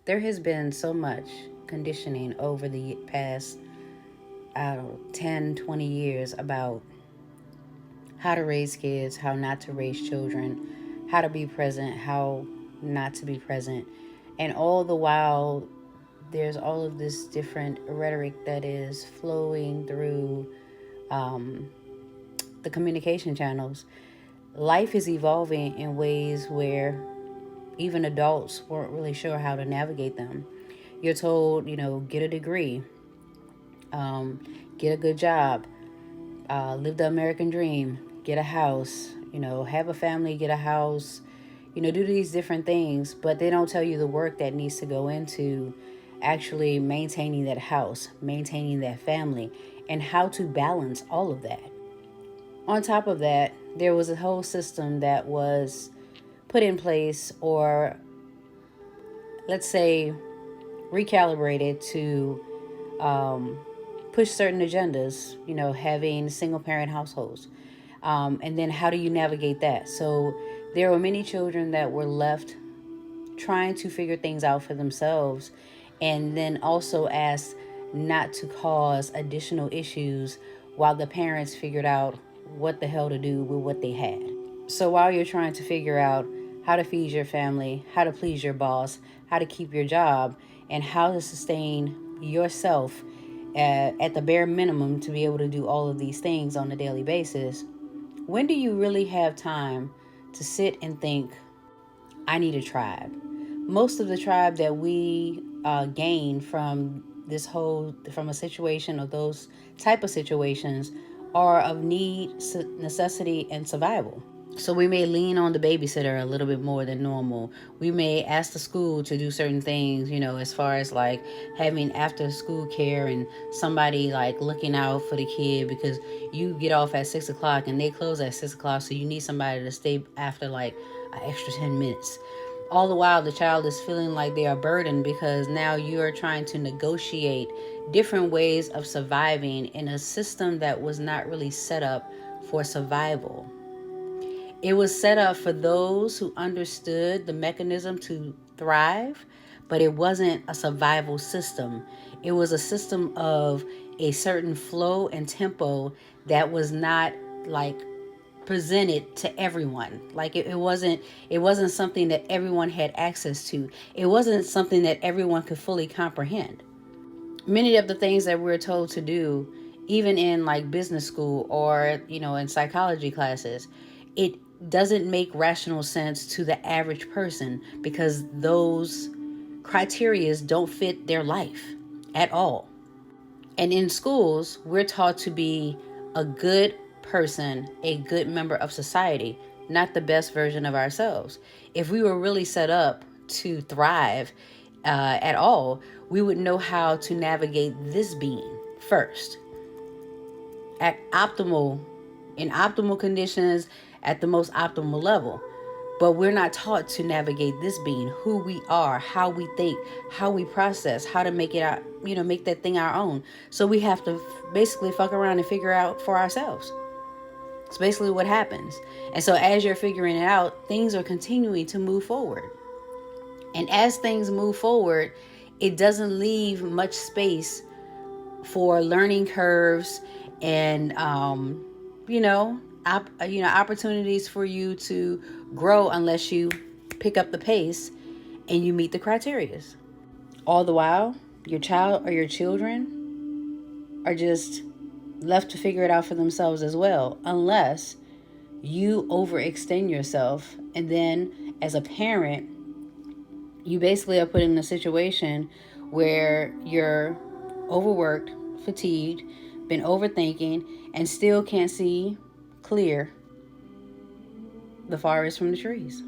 There has been so much conditioning over the past, I don't know, 10, 20 years about how to raise kids, how not to raise children, how to be present, how not to be present. And all the while, there's all of this different rhetoric that is flowing through um, the communication channels. Life is evolving in ways where even adults weren't really sure how to navigate them. You're told, get a degree, um, get a good job, live the American dream, get a house, have a family, get a house, do these different things, but they don't tell you the work that needs to go into actually maintaining that house, maintaining that family, and how to balance all of that. On top of that, there was a whole system that was put in place, or let's say recalibrated to push certain agendas, having single parent households. And then how do you navigate that? So there were many children that were left trying to figure things out for themselves, and then also asked not to cause additional issues while the parents figured out what the hell to do with what they had. So while you're trying to figure out how to feed your family, how to please your boss, how to keep your job, and how to sustain yourself at the bare minimum to be able to do all of these things on a daily basis, when do you really have time to sit and think, I need a tribe? Most of the tribe that we gain from from a situation or those type of situations are of need, necessity, and survival. So we may lean on the babysitter a little bit more than normal. We may ask the school to do certain things, as far as like having after school care and somebody like looking out for the kid, because you get off at 6 o'clock and they close at 6 o'clock. So you need somebody to stay after like an extra 10 minutes. All the while, the child is feeling like they are burdened because now you are trying to negotiate different ways of surviving in a system that was not really set up for survival. It was set up for those who understood the mechanism to thrive, but it wasn't a survival system. It was a system of a certain flow and tempo that was not like presented to everyone. Like it wasn't something that everyone had access to. It wasn't something that everyone could fully comprehend. Many of the things that we're told to do, even in like business school or in psychology classes, it doesn't make rational sense to the average person because those criterias don't fit their life at all. And in schools, we're taught to be a good person, a good member of society, not the best version of ourselves. If we were really set up to thrive at all, we would know how to navigate this being first at in optimal conditions, at the most optimal level. But we're not taught to navigate this being, who we are, how we think, how we process, how to make it out, make that thing our own. So we have to basically fuck around and figure out for ourselves. It's basically what happens. And so as you're figuring it out, things are continuing to move forward. And as things move forward, it doesn't leave much space for learning curves and opportunities for you to grow unless you pick up the pace and you meet the criterias. All the while, your child or your children are just left to figure it out for themselves as well, unless you overextend yourself. And then as a parent, you basically are put in a situation where you're overworked, fatigued, been overthinking, and still can't see clear the forest from the trees.